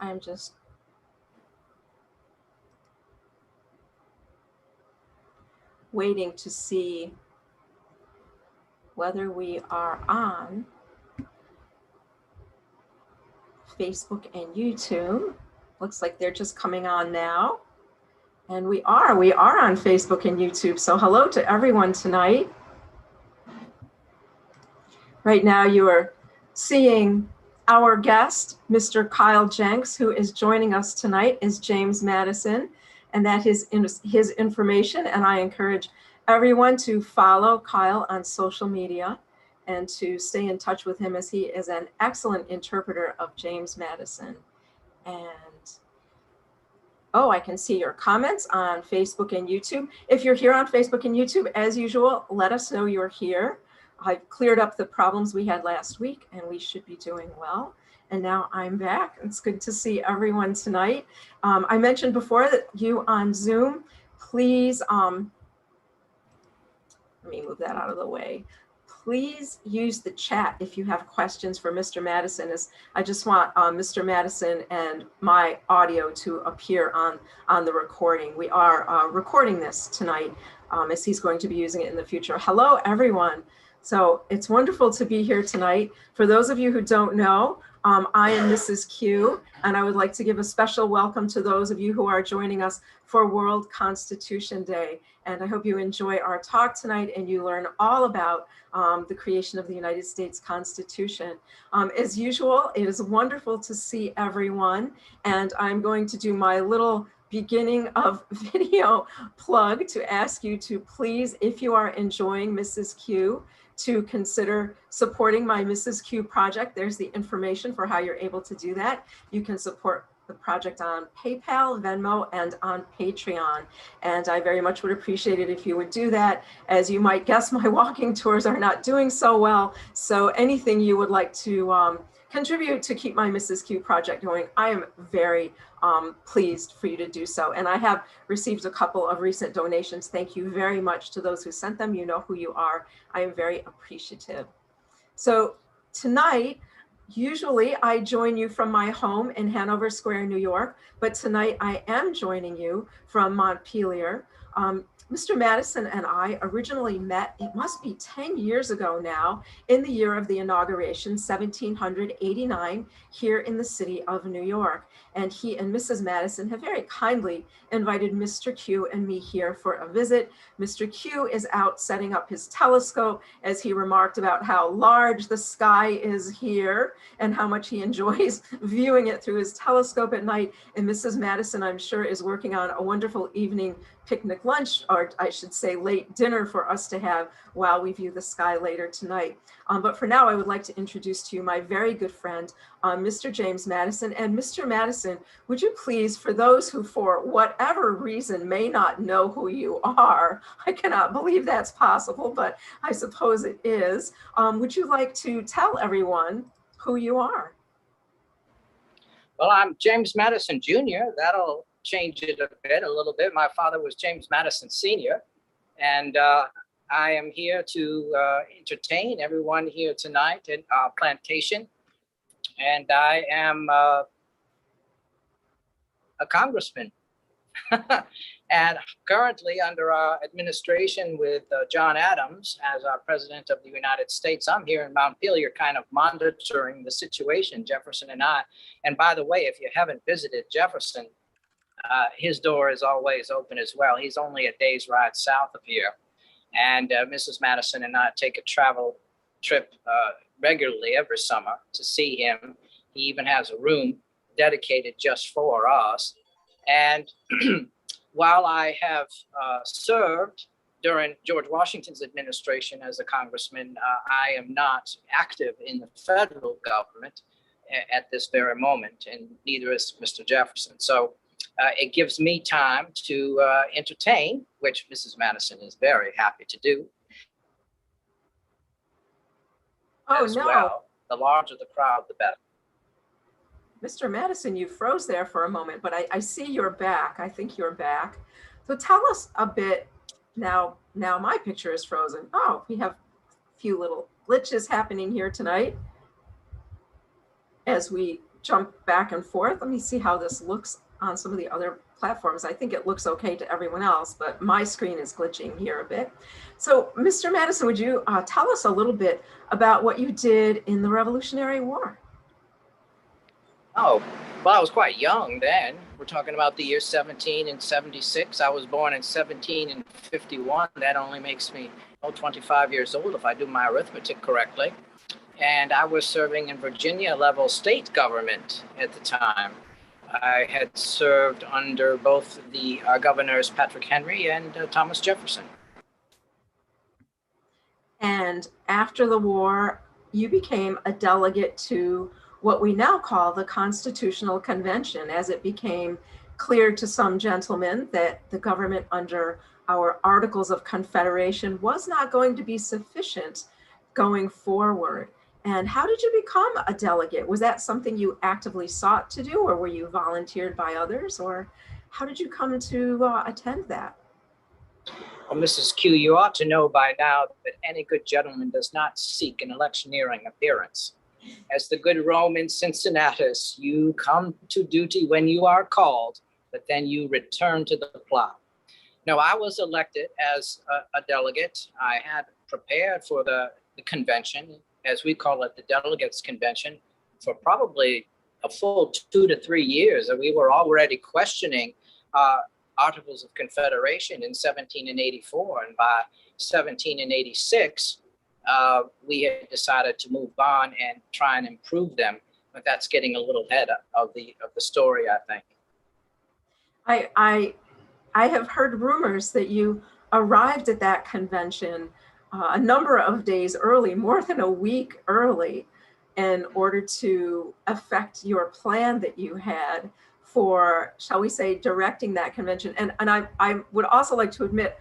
I'm just waiting to see whether we are on Facebook and YouTube. Looks like they're just coming on now. And we are on Facebook and YouTube. So hello to everyone tonight. Right now you are seeing our guest, Mr. Kyle Jenks, who is joining us tonight, is James Madison, and that is his information. And I encourage everyone to follow Kyle on social media and to stay in touch with him, as he is an excellent interpreter of James Madison. And oh, I can see your comments on Facebook and YouTube. If you're here on Facebook and YouTube, as usual, let us know you're here. I've cleared up the problems we had last week, and we should be doing well. And now I'm back. It's good to see everyone tonight. I mentioned before that you on Zoom, please, let me move that out of the way. Please use the chat if you have questions for Mr. Madison. I just want Mr. Madison and my audio to appear on the recording. We are recording this tonight as he's going to be using it in the future. Hello, everyone. So it's wonderful to be here tonight. For those of you who don't know, I am Mrs. Q, and I would like to give a special welcome to those of you who are joining us for World Constitution Day. And I hope you enjoy our talk tonight and you learn all about the creation of the United States Constitution. As usual, it is wonderful to see everyone, and I'm going to do my little beginning of video plug to ask you to please, if you are enjoying Mrs. Q, to consider supporting my Mrs. Q project. There's the information for how you're able to do that. You can support the project on PayPal, Venmo, and on Patreon. And I very much would appreciate it if you would do that. As you might guess, my walking tours are not doing so well. So anything you would like to contribute to keep my Mrs. Q project going, I am very pleased for you to do so. And I have received a couple of recent donations. Thank you very much to those who sent them. You know who you are. I am very appreciative. So tonight, usually I join you from my home in Hanover Square, New York, but tonight I am joining you from Montpelier. Mr. Madison and I originally met, it must be 10 years ago now, in the year of the inauguration, 1789, here in the city of New York. And he and Mrs. Madison have very kindly invited Mr. Q and me here for a visit. Mr. Q is out setting up his telescope, as he remarked about how large the sky is here and how much he enjoys viewing it through his telescope at night. And Mrs. Madison, I'm sure, is working on a wonderful evening picnic lunch, or I should say late dinner, for us to have while we view the sky later tonight. But for now, I would like to introduce to you my very good friend, Mr. James Madison. And Mr. Madison, would you please, for those who for whatever reason may not know who you are, I cannot believe that's possible, but I suppose it is, would you like to tell everyone who you are? Well, I'm James Madison Jr. That'll change it a little bit. My father was James Madison Sr. And I am here to entertain everyone here tonight at our plantation. And I am a congressman. And currently under our administration with John Adams as our president of the United States, I'm here in Montpelier kind of monitoring the situation, Jefferson and I. And by the way, if you haven't visited Jefferson, his door is always open as well. He's only a day's ride south of here. And Mrs. Madison and I take a travel trip regularly every summer to see him. He even has a room dedicated just for us. And while I have served during George Washington's administration as a congressman, I am not active in the federal government at this very moment, and neither is Mr. Jefferson. So it gives me time to entertain, which Mrs. Madison is very happy to do. Oh, as no. Well. The larger the crowd, the better. Mr. Madison, you froze there for a moment, but I see you're back. I think you're back. So tell us a bit now. Now my picture is frozen. Oh, we have a few little glitches happening here tonight as we jump back and forth. Let me see how this looks on some of the other platforms. I think it looks okay to everyone else, but my screen is glitching here a bit. So, Mr. Madison, would you tell us a little bit about what you did in the Revolutionary War? Oh, well, I was quite young then. We're talking about the year 1776. I was born in 1751. That only makes me 25 years old if I do my arithmetic correctly. And I was serving in Virginia level state government at the time. I had served under both the governors Patrick Henry and Thomas Jefferson. And after the war, you became a delegate to what we now call the Constitutional Convention, as it became clear to some gentlemen that the government under our Articles of Confederation was not going to be sufficient going forward. And how did you become a delegate? Was that something you actively sought to do, or were you volunteered by others, or how did you come to attend that? Well, Mrs. Q, you ought to know by now that any good gentleman does not seek an electioneering appearance. As the good Roman Cincinnatus, you come to duty when you are called, but then you return to the plow. No, I was elected as a delegate. I had prepared for the convention, as we call it, the Delegates Convention, for probably a full 2 to 3 years. And we were already questioning Articles of Confederation in 1784, and by 1786, we had decided to move on and try and improve them. But that's getting a little ahead of the story, I think. I have heard rumors that you arrived at that convention a number of days early, more than a week early, in order to affect your plan that you had for, shall we say, directing that convention. And I would also like to admit,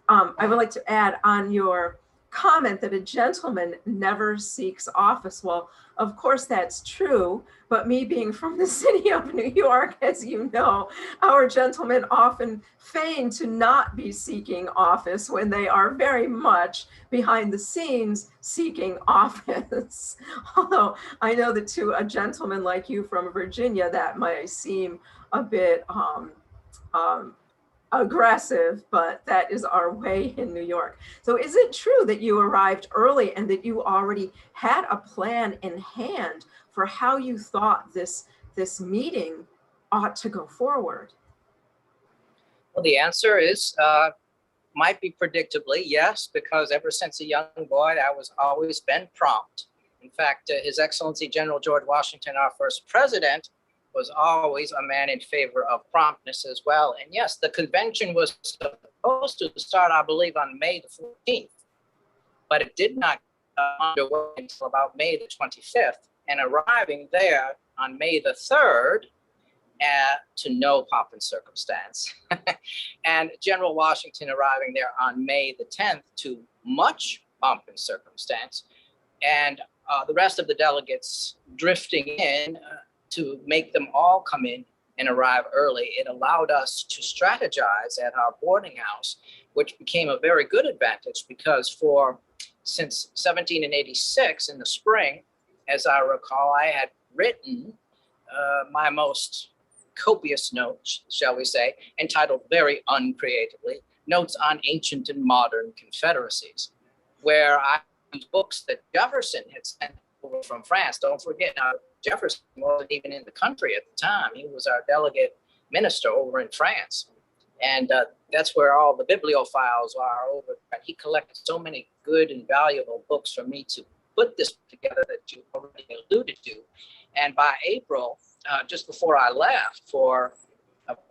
I would like to add on your comment that a gentleman never seeks office. Well, of course that's true, but me being from the city of New York, as you know, our gentlemen often feign to not be seeking office when they are very much behind the scenes seeking office. Although I know that to a gentleman like you from Virginia, that might seem a bit aggressive, but that is our way in New York. So is it true that you arrived early and that you already had a plan in hand for how you thought this meeting ought to go forward? Well, the answer is might be predictably, yes, because ever since a young boy, I was always been prompt. In fact, His Excellency General George Washington, our first president, was always a man in favor of promptness as well. And yes, the convention was supposed to start, I believe, on May the 14th, but it did not underway until about May the 25th, and arriving there on May the 3rd to no pomp and circumstance. And General Washington arriving there on May the 10th to much pomp and circumstance, and the rest of the delegates drifting in to make them all come in and arrive early. It allowed us to strategize at our boarding house, which became a very good advantage because since 1786 in the spring, as I recall, I had written my most copious notes, shall we say, entitled very uncreatively, Notes on Ancient and Modern Confederacies, where I used books that Jefferson had sent over from France. Don't forget, now, Jefferson wasn't even in the country at the time. He was our delegate minister over in France. And that's where all the bibliophiles are over. He collected so many good and valuable books for me to put this together that you already alluded to. And by April, just before I left for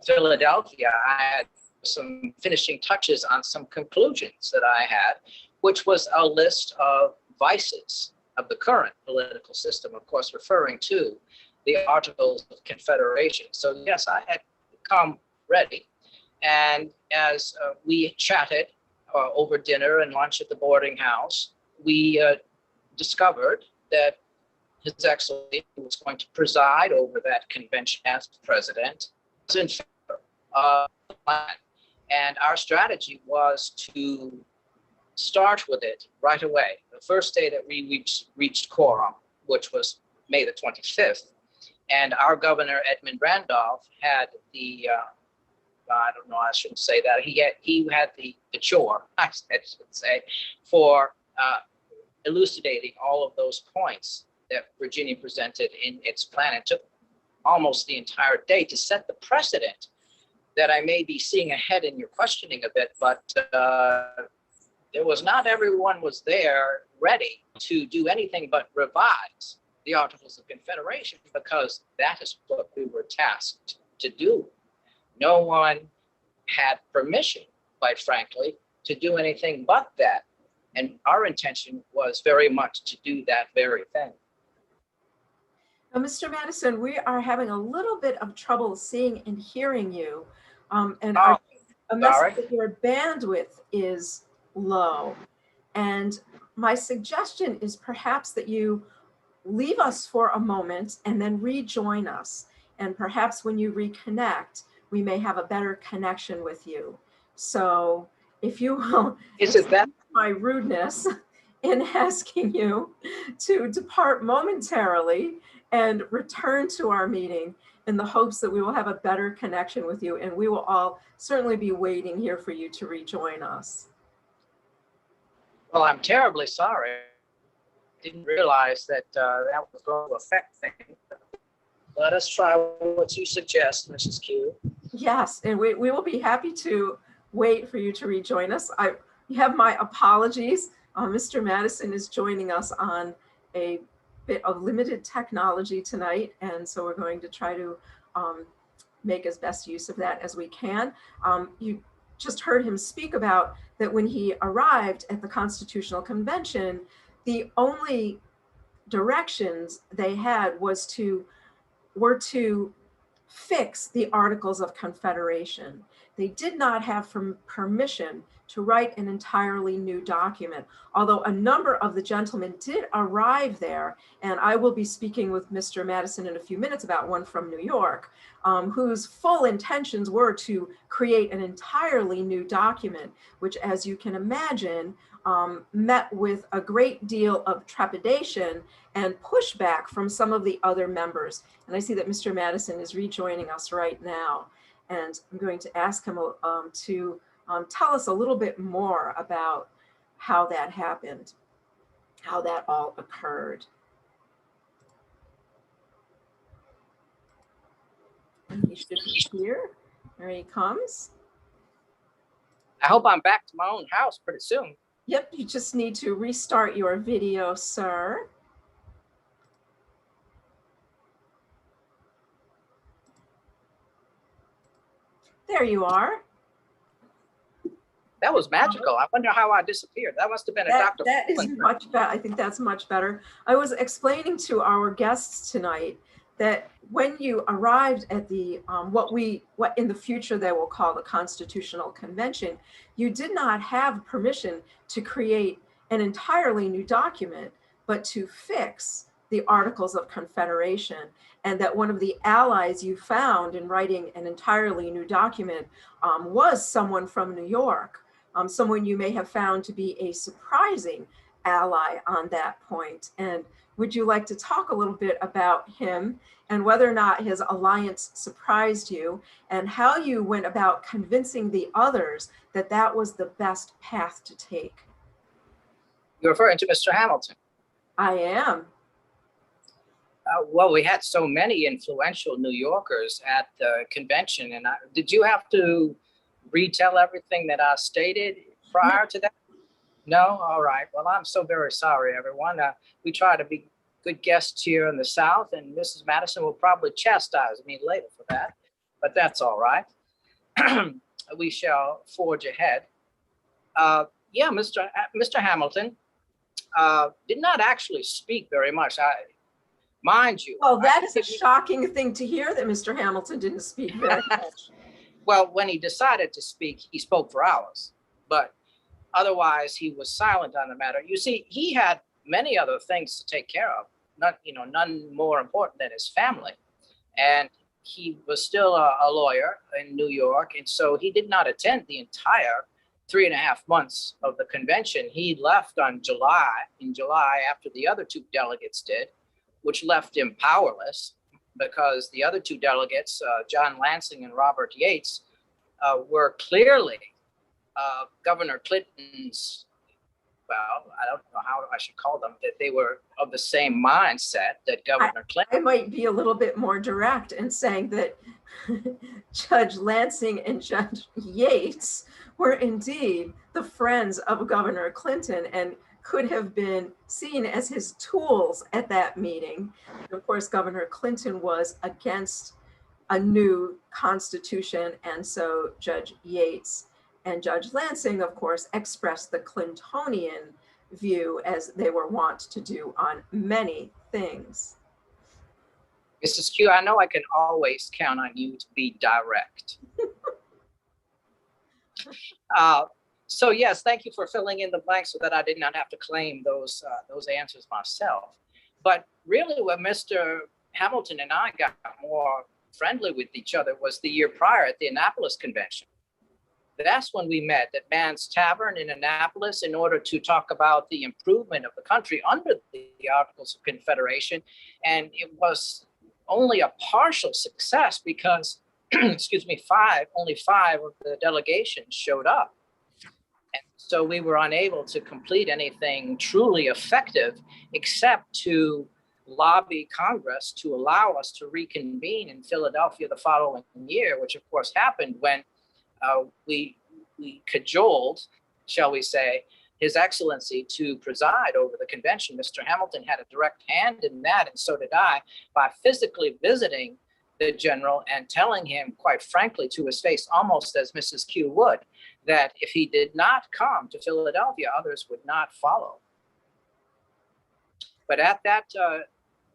Philadelphia, I had some finishing touches on some conclusions that I had, which was a list of vices of the current political system, of course, referring to the Articles of Confederation. So yes, I had come ready. And as we chatted over dinner and lunch at the boarding house, we discovered that His Excellency, who was going to preside over that convention as president, was in favor of the plan. And our strategy was to start with it right away. The first day that we reached quorum, which was May the 25th, And our governor, Edmund Randolph, had the, I don't know, I shouldn't say that. He had the chore, I should say, for elucidating all of those points that Virginia presented in its plan. It took almost the entire day to set the precedent that I may be seeing ahead in your questioning a bit, but there was not everyone was there ready to do anything but revise the Articles of Confederation, because that is what we were tasked to do. No one had permission, quite frankly, to do anything but that. And our intention was very much to do that very thing. Now, Mr. Madison, we are having a little bit of trouble seeing and hearing you. And Oh, a message that your bandwidth is low. And my suggestion is perhaps that you leave us for a moment and then rejoin us. And perhaps when you reconnect, we may have a better connection with you. So if you will, is it that my rudeness in asking you to depart momentarily and return to our meeting in the hopes that we will have a better connection with you, and we will all certainly be waiting here for you to rejoin us. Well, I'm terribly sorry. Didn't realize that that was going to affect things. Let us try what you suggest, Mrs. Q. Yes, and we will be happy to wait for you to rejoin us. You have my apologies. Mr. Madison is joining us on a bit of limited technology tonight, and so we're going to try to make as best use of that as we can. You just heard him speak about that when he arrived at the Constitutional Convention, the only directions they had were to fix the Articles of Confederation. They did not have permission to write an entirely new document, although a number of the gentlemen did arrive there, and I will be speaking with Mr. Madison in a few minutes about one from New York, whose full intentions were to create an entirely new document, which, as you can imagine, met with a great deal of trepidation and pushback from some of the other members. And I see that Mr. Madison is rejoining us right now. And I'm going to ask him to tell us a little bit more about how that happened, how that all occurred. And he should be here. There he comes. I hope I'm back to my own house pretty soon. Yep, you just need to restart your video, sir. There you are. That was magical. I wonder how I disappeared. That must have been a doctor. That is much better. I think that's much better. I was explaining to our guests tonight that when you arrived at the what in the future they will call the Constitutional Convention, you did not have permission to create an entirely new document, but to fix the Articles of Confederation, and that one of the allies you found in writing an entirely new document was someone from New York, someone you may have found to be a surprising ally on that point. And would you like to talk a little bit about him and whether or not his alliance surprised you, and how you went about convincing the others that that was the best path to take? You're referring to Mr. Hamilton. I am. Well, we had so many influential New Yorkers at the convention, and did you have to retell everything that I stated prior to that? No? All right. Well, I'm so very sorry, everyone. We try to be good guests here in the South, and Mrs. Madison will probably chastise me later for that, but that's all right. We shall forge ahead. Yeah, Mr. Hamilton did not actually speak very much. Mind you. Well, that is a shocking thing to hear, that Mr. Hamilton didn't speak very much. Well, when he decided to speak, he spoke for hours, but otherwise he was silent on the matter. You see, he had many other things to take care of, none more important than his family. And he was still a lawyer in New York, and so he did not attend the entire 3.5 months of the convention. He left in July after the other two delegates did, which left him powerless. because the other two delegates, John Lansing and Robert Yates, were clearly Governor Clinton's, well, I don't know how I should call them, that they were of the same mindset that Governor Clinton. I might be a little bit more direct in saying that Judge Lansing and Judge Yates were indeed the friends of Governor Clinton and could have been seen as his tools at that meeting. And of course, Governor Clinton was against a new constitution, and so Judge Yates and Judge Lansing, of course, expressed the Clintonian view, as they were wont to do on many things. Mrs. Q, I know I can always count on you to be direct. So yes, thank you for filling in the blanks so that I did not have to claim those answers myself. But really what Mr. Hamilton and I got more friendly with each other was the year prior at the Annapolis Convention. That's when we met at Man's Tavern in Annapolis in order to talk about the improvement of the country under the Articles of Confederation. And it was only a partial success because, excuse me, only five of the delegation showed up. And so we were unable to complete anything truly effective except to lobby Congress to allow us to reconvene in Philadelphia the following year, which of course happened when we cajoled, shall we say, His Excellency to preside over the convention. Mr. Hamilton had a direct hand in that, and so did I, by physically visiting the general and telling him, quite frankly, to his face, almost as Mrs. Q would, that if he did not come to Philadelphia, others would not follow. But at that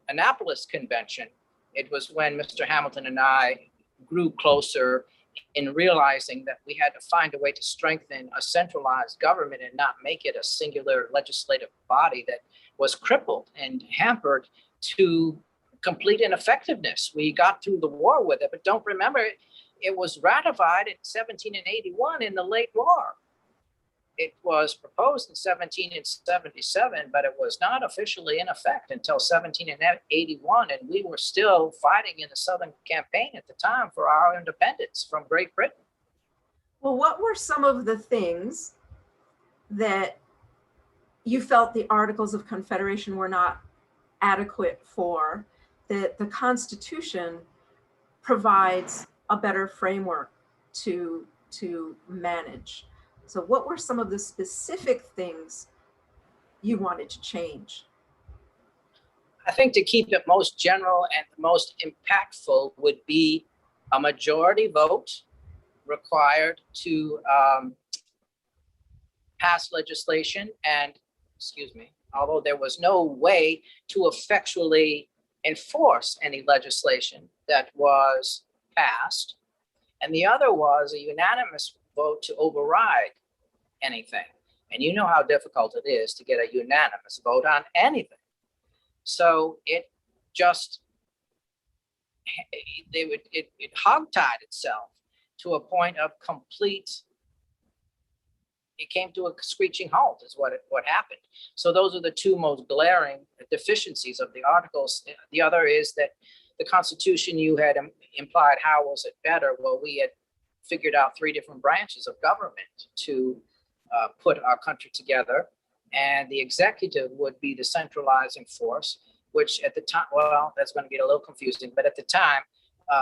Annapolis convention, it was when Mr. Hamilton and I grew closer in realizing that we had to find a way to strengthen a centralized government and not make it a singular legislative body that was crippled and hampered to complete ineffectiveness. We got through the war with it, but don't remember, it was ratified in 1781 in the late war. It was proposed in 1777, but it was not officially in effect until 1781, and we were still fighting in the Southern campaign at the time for our independence from Great Britain. Well, what were some of the things that you felt the Articles of Confederation were not adequate for, that the Constitution provides a better framework to manage? So what were some of the specific things you wanted to change? I think to keep it most general and most impactful would be a majority vote required to pass legislation. And, excuse me, although there was no way to effectually enforce any legislation that was passed. And the other was a unanimous vote to override anything. And you know how difficult it is to get a unanimous vote on anything. So it just, it hogtied itself to a point of complete, it came to a screeching halt is what happened. So those are the two most glaring deficiencies of the articles. The other is that the Constitution, you had implied, how was it better? Well, we had figured out three different branches of government to put our country together. And the executive would be the centralizing force, which at the time, well, that's going to get a little confusing, but at the time,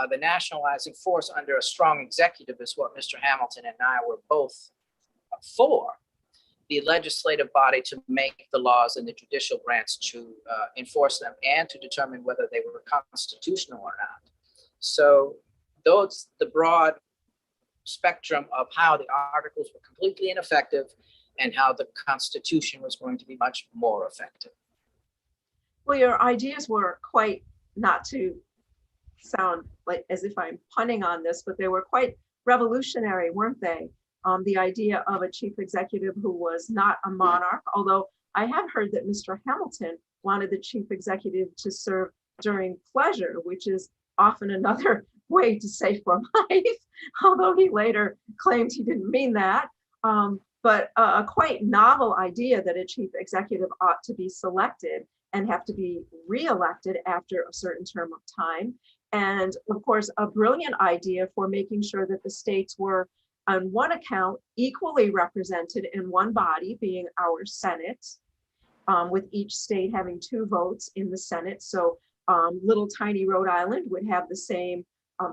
the nationalizing force under a strong executive is what Mr. Hamilton and I were both for. The legislative body to make the laws and the judicial branch to enforce them and to determine whether they were constitutional or not. So those, the broad spectrum of how the articles were completely ineffective and how the Constitution was going to be much more effective. Well, your ideas were quite, not to sound like as if I'm punning on this, but they were quite revolutionary, weren't they? The idea of a chief executive who was not a monarch, although I have heard that Mr. Hamilton wanted the chief executive to serve during pleasure, which is often another way to say for life, although he later claimed he didn't mean that. But a quite novel idea that a chief executive ought to be selected and have to be reelected after a certain term of time. And of course, a brilliant idea for making sure that the states were, on one account, equally represented in one body, being our Senate, with each state having 2 votes in the Senate. So little tiny Rhode Island would have the same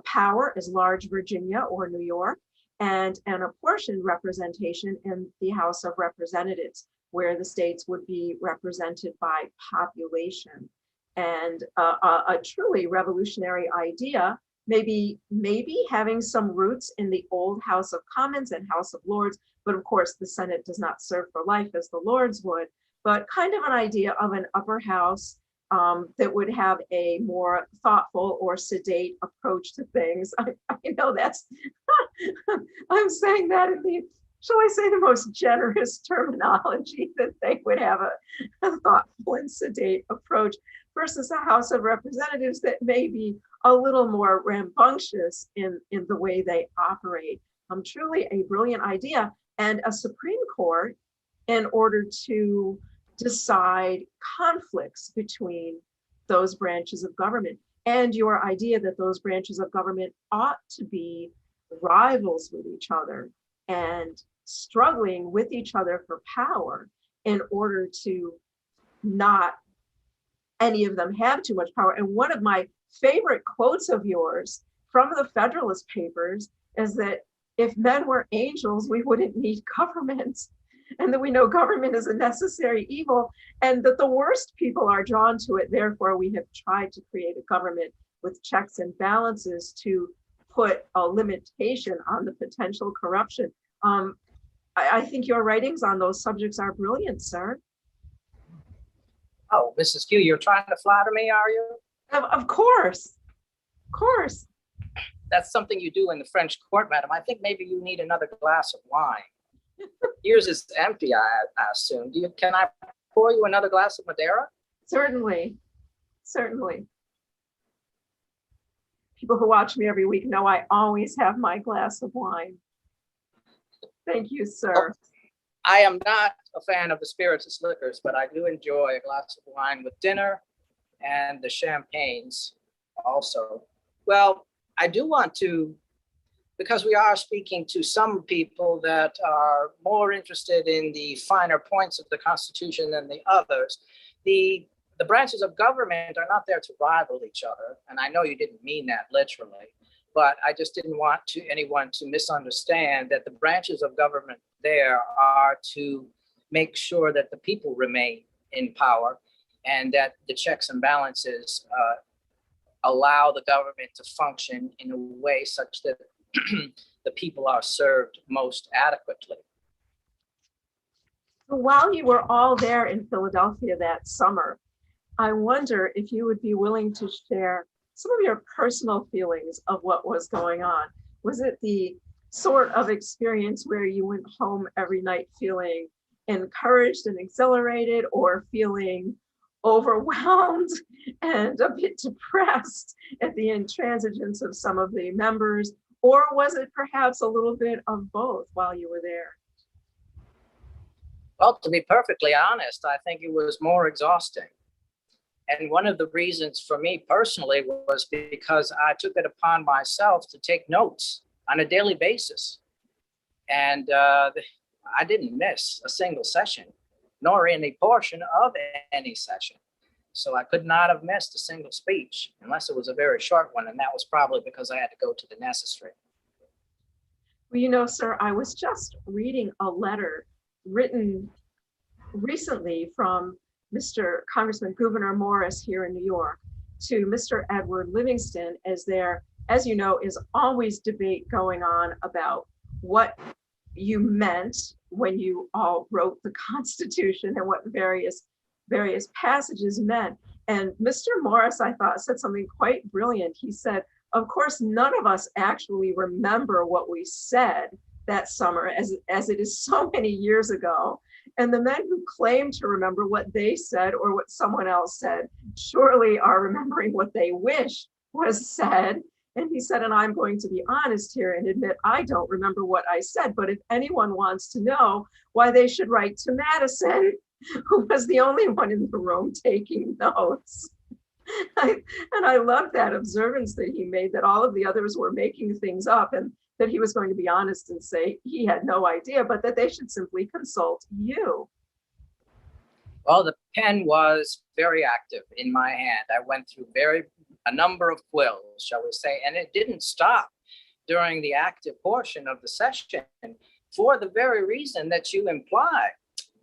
power as large Virginia or New York, and an apportioned representation in the House of Representatives, where the states would be represented by population. And a truly revolutionary idea, maybe having some roots in the old House of Commons and House of Lords, but of course the Senate does not serve for life as the Lords would, but kind of an idea of an upper house that would have a more thoughtful or sedate approach to things. I know that's, I'm saying that in the, shall I say, the most generous terminology, that they would have a thoughtful and sedate approach versus a House of Representatives that may be a little more rambunctious in the way they operate. Truly a brilliant idea, and a Supreme Court in order to decide conflicts between those branches of government. And your idea that those branches of government ought to be rivals with each other and struggling with each other for power in order to not any of them have too much power. And one of my favorite quotes of yours from the Federalist Papers is that if men were angels, we wouldn't need government. And that we know government is a necessary evil, and that the worst people are drawn to it. Therefore, we have tried to create a government with checks and balances to put a limitation on the potential corruption. I think your writings on those subjects are brilliant, sir. Oh, Mrs. Q, you're trying to flatter me, are you? Of course, of course. That's something you do in the French court, madam. I think maybe you need another glass of wine. Yours is empty, I assume. Can I pour you another glass of Madeira? Certainly, certainly. People who watch me every week know I always have my glass of wine. Thank you, sir. Oh, I am not a fan of the spirituous liquors, but I do enjoy a glass of wine with dinner and the champagnes also. Well, I do want to, because we are speaking to some people that are more interested in the finer points of the Constitution than the others, the branches of government are not there to rival each other. And I know you didn't mean that literally, but I just didn't want anyone to misunderstand that the branches of government there are to make sure that the people remain in power and that the checks and balances allow the government to function in a way such that the people are served most adequately. While you were all there in Philadelphia that summer, I wonder if you would be willing to share some of your personal feelings of what was going on. Was it the sort of experience where you went home every night feeling encouraged and exhilarated, or feeling overwhelmed and a bit depressed at the intransigence of some of the members? Or was it perhaps a little bit of both while you were there? Well, to be perfectly honest, I think it was more exhausting. And one of the reasons for me personally was because I took it upon myself to take notes on a daily basis. And I didn't miss a single session, nor any portion of any session. So I could not have missed a single speech unless it was a very short one. And that was probably because I had to go to the necessary. Well, you know, sir, I was just reading a letter written recently from Mr. Congressman Gouverneur Morris here in New York to Mr. Edward Livingston, as there, as you know, is always debate going on about what you meant when you all wrote the Constitution and what various passages meant. And Mr. Morris, I thought, said something quite brilliant. He said, of course, none of us actually remember what we said that summer, as it is so many years ago. And the men who claim to remember what they said or what someone else said surely are remembering what they wish was said. And he said, and I'm going to be honest here and admit I don't remember what I said, but if anyone wants to know, why, they should write to Madison, who was the only one in the room taking notes. And I love that observance that he made, that all of the others were making things up, and that he was going to be honest and say he had no idea, but that they should simply consult you. Well, the pen was very active in my hand. I went through a number of quills, shall we say, and it didn't stop during the active portion of the session for the very reason that you imply,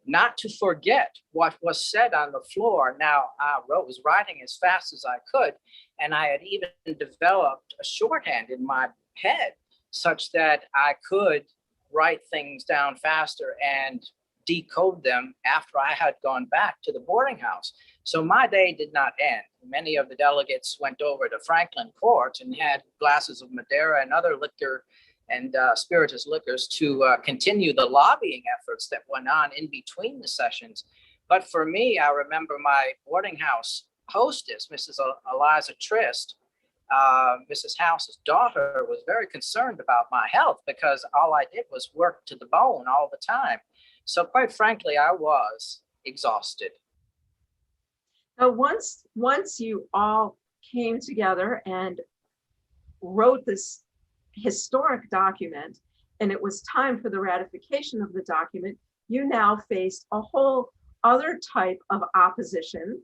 not to forget what was said on the floor. Now, I was writing as fast as I could, and I had even developed a shorthand in my head such that I could write things down faster and decode them after I had gone back to the boarding house. So my day did not end. Many of the delegates went over to Franklin Court and had glasses of Madeira and other liquor and spirituous liquors to continue the lobbying efforts that went on in between the sessions. But for me, I remember my boarding house hostess, Mrs. Eliza Trist, Mrs. House's daughter, was very concerned about my health because all I did was work to the bone all the time. So quite frankly, I was exhausted. Now, once you all came together and wrote this historic document, and it was time for the ratification of the document, you now faced a whole other type of opposition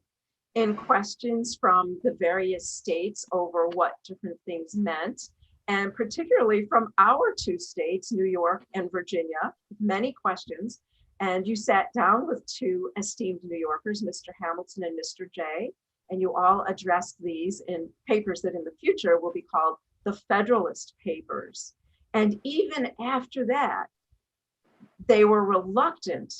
in questions from the various states over what different things meant, and particularly from our two states, New York and Virginia, many questions. And you sat down with two esteemed New Yorkers, Mr. Hamilton and Mr. Jay, and you all addressed these in papers that in the future will be called the Federalist Papers. And even after that, they were reluctant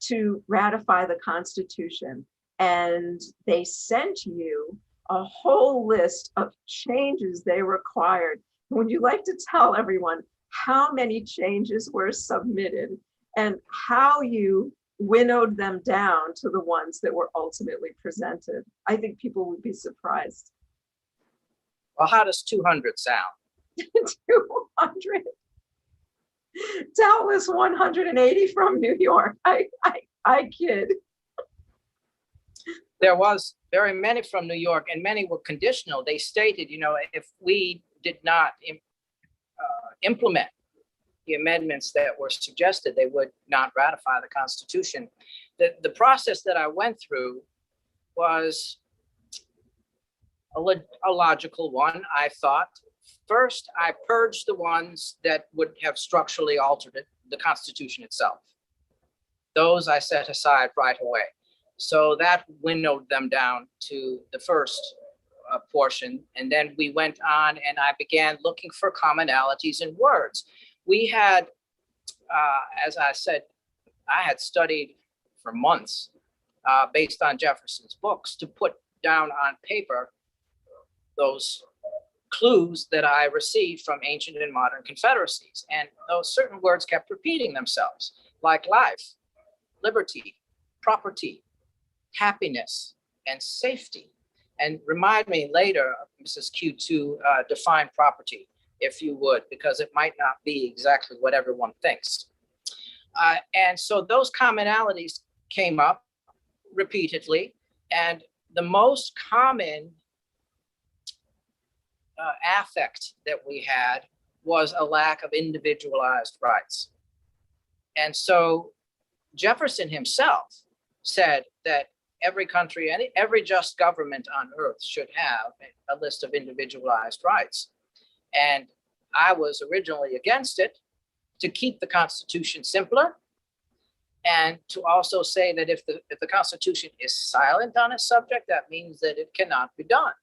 to ratify the Constitution. And they sent you a whole list of changes they required. Would you like to tell everyone how many changes were submitted and how you winnowed them down to the ones that were ultimately presented? I think people would be surprised. Well, how does 200 sound? 200. Tell us 180 from New York. I kid. There was very many from New York, and many were conditional. They stated, if we did not implement the amendments that were suggested, they would not ratify the Constitution. The process that I went through was a logical one, I thought. First, I purged the ones that would have structurally altered the Constitution itself. Those I set aside right away. So that winnowed them down to the first portion. And then we went on and I began looking for commonalities in words. We had, as I said, I had studied for months based on Jefferson's books to put down on paper those clues that I received from ancient and modern confederacies. And those certain words kept repeating themselves, like life, liberty, property, happiness, and safety. And remind me later, Mrs. Q, to define property, if you would, because it might not be exactly what everyone thinks. And so those commonalities came up repeatedly, and the most common affect that we had was a lack of individualized rights. And so Jefferson himself said that every country and every just government on earth should have a list of individualized rights. And I was originally against it to keep the Constitution simpler, and to also say that if the Constitution is silent on a subject, that means that it cannot be done.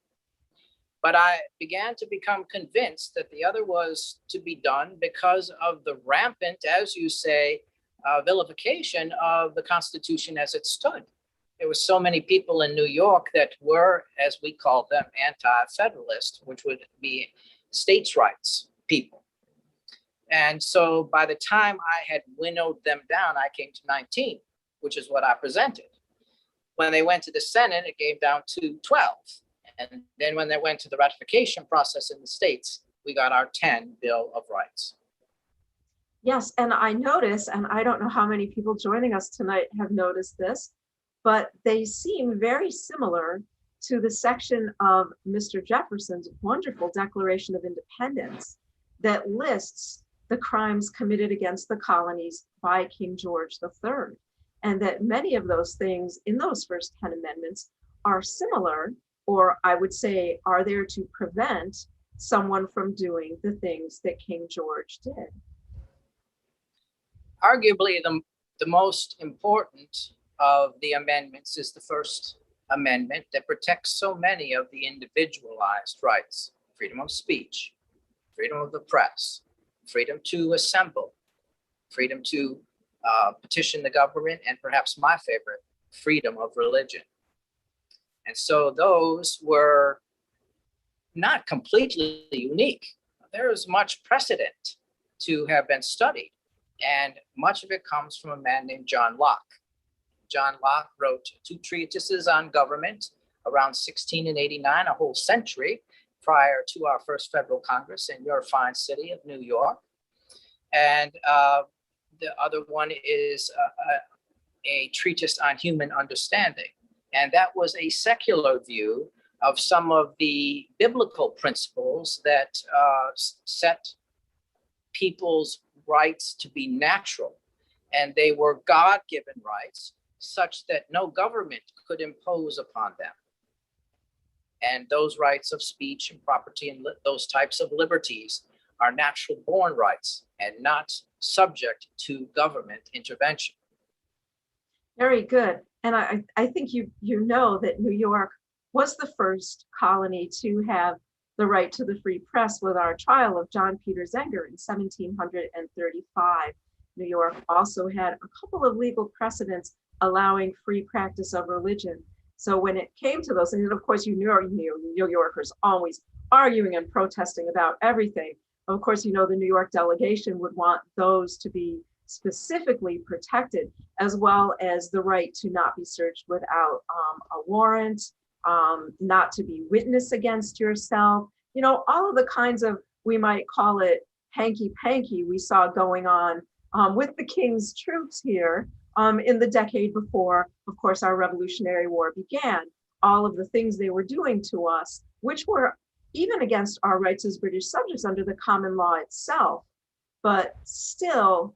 But I began to become convinced that the other was to be done because of the rampant, as you say, vilification of the Constitution as it stood. There were so many people in New York that were, as we called them, anti-federalist, which would be states' rights people. And so by the time I had winnowed them down, I came to 19, which is what I presented. When they went to the Senate, it came down to 12. And then when they went to the ratification process in the states, we got our 10 Bill of Rights. Yes, and I notice, and I don't know how many people joining us tonight have noticed this, but they seem very similar to the section of Mr. Jefferson's wonderful Declaration of Independence that lists the crimes committed against the colonies by King George III. And that many of those things in those first 10 amendments are similar, or I would say are there to prevent someone from doing the things that King George did. Arguably, the most important of the amendments is the First Amendment that protects so many of the individualized rights: freedom of speech, freedom of the press, freedom to assemble, freedom to petition the government, and perhaps my favorite, freedom of religion. And so those were not completely unique. There is much precedent to have been studied, and much of it comes from a man named John Locke. John Locke wrote 2 treatises on government around 1689, a whole century prior to our first federal Congress in your fine city of New York. And the other one is a treatise on human understanding. And that was a secular view of some of the biblical principles that set people's rights to be natural. And they were God-given rights such that no government could impose upon them. And those rights of speech and property and those types of liberties are natural born rights and not subject to government intervention. Very good. And I think you know that New York was the first colony to have the right to the free press with our trial of John Peter Zenger in 1735. New York also had a couple of legal precedents allowing free practice of religion. So when it came to those, and of course you knew New Yorkers always arguing and protesting about everything. Of course, you know, the New York delegation would want those to be specifically protected, as well as the right to not be searched without a warrant, not to be witness against yourself. You know, all of the kinds of, we might call it hanky-panky we saw going on with the King's troops here in the decade before, of course, our Revolutionary War began. All of the things they were doing to us, which were even against our rights as British subjects under the common law itself, but still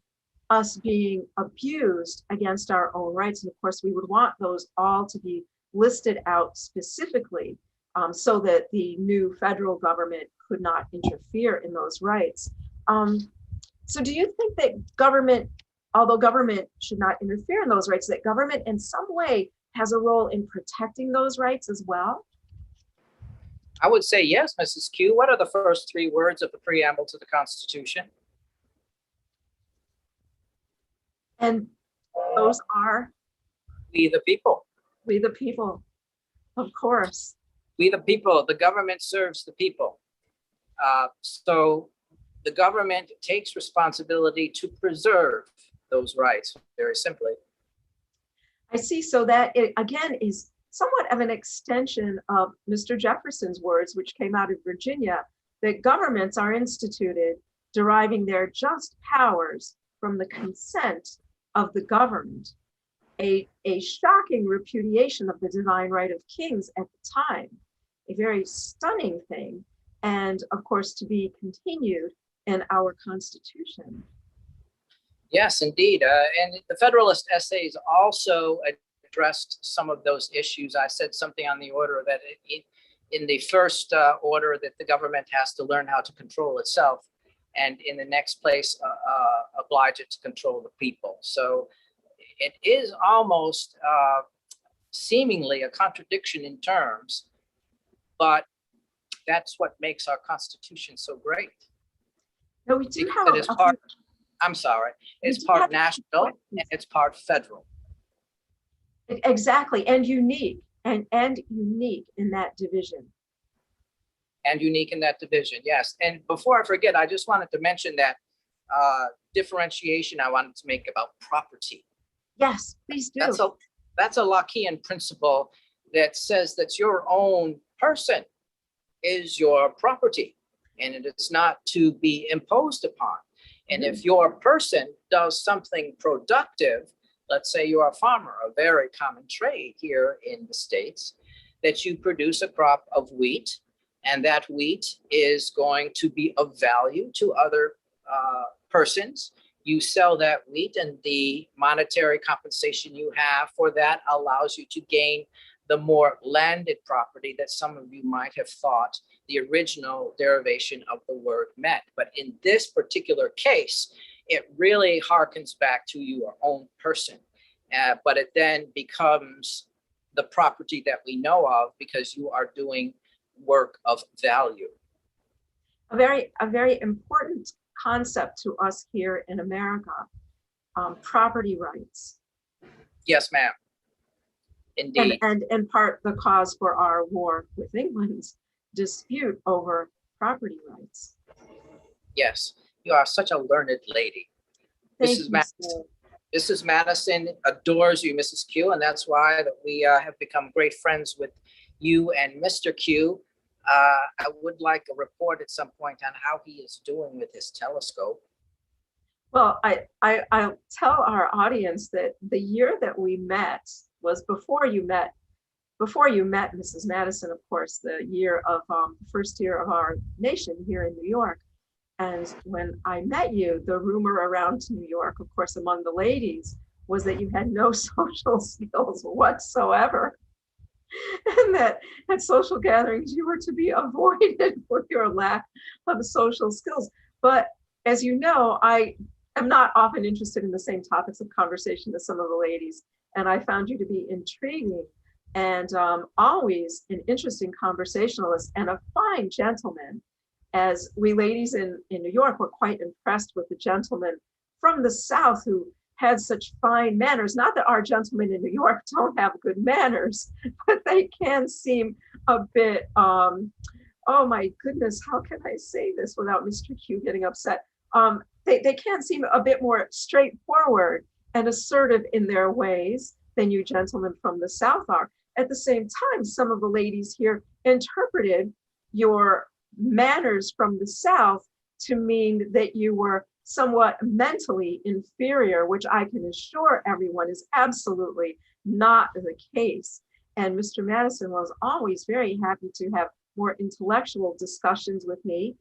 us being abused against our own rights. And of course, we would want those all to be listed out specifically so that the new federal government could not interfere in those rights. So do you think that government, although government should not interfere in those rights, that government in some way has a role in protecting those rights as well? I would say yes, Mrs. Q. What are the first 3 words of the preamble to the Constitution? And those are? We the people. We the people, of course. We the people. The government serves the people. So the government takes responsibility to preserve those rights, very simply. I see. So that it, again, is somewhat of an extension of Mr. Jefferson's words, which came out of Virginia, that governments are instituted deriving their just powers from the consent of the governed. A shocking repudiation of the divine right of kings at the time, a very stunning thing, and of course to be continued in our Constitution. Yes, indeed. And the Federalist Essays also addressed some of those issues. I said something on the order that in the first order that the government has to learn how to control itself, and in the next place, oblige it to control the people. So it is almost seemingly a contradiction in terms, but that's what makes our Constitution so great. No, we do have it's part, I'm sorry, it's part national and it's part federal. Exactly, and unique, and unique in that division. And unique in that division, yes. And before I forget, I just wanted to mention that differentiation I wanted to make about property. Yes, please do. That's a Lockean principle that says that your own person is your property and it is not to be imposed upon. And if your person does something productive, let's say you're a farmer, a very common trade here in the States, that you produce a crop of wheat, and that wheat is going to be of value to other persons. You sell that wheat, and the monetary compensation you have for that allows you to gain the more landed property that some of you might have thought the original derivation of the word meant. But in this particular case, it really harkens back to your own person. But it then becomes the property that we know of because you are doing work of value. A very important concept to us here in America, property rights. Yes, ma'am. Indeed. And in part the cause for our war with England's dispute over property rights. Yes, you are such a learned lady. Thank you, Madison. Mrs. Madison adores you, Mrs. Q, and that's why that we have become great friends with you and Mr. Q. I would like a report at some point on how he is doing with his telescope. Well, I'll tell our audience that the year that we met was before you met Mrs. Madison, of course, the year of the first year of our nation here in New York. And when I met you, the rumor around New York, of course, among the ladies, was that you had no social skills whatsoever. And that at social gatherings, you were to be avoided for your lack of social skills. But as you know, I am not often interested in the same topics of conversation as some of the ladies. And I found you to be intriguing and always an interesting conversationalist and a fine gentleman. As we ladies in New York were quite impressed with the gentleman from the South who had such fine manners. Not that our gentlemen in New York don't have good manners, but they can seem a bit, oh my goodness, how can I say this without Mr. Q getting upset? They can seem a bit more straightforward and assertive in their ways than you gentlemen from the South are. At the same time, some of the ladies here interpreted your manners from the South to mean that you were somewhat mentally inferior, which I can assure everyone is absolutely not the case. And Mr. Madison was always very happy to have more intellectual discussions with me.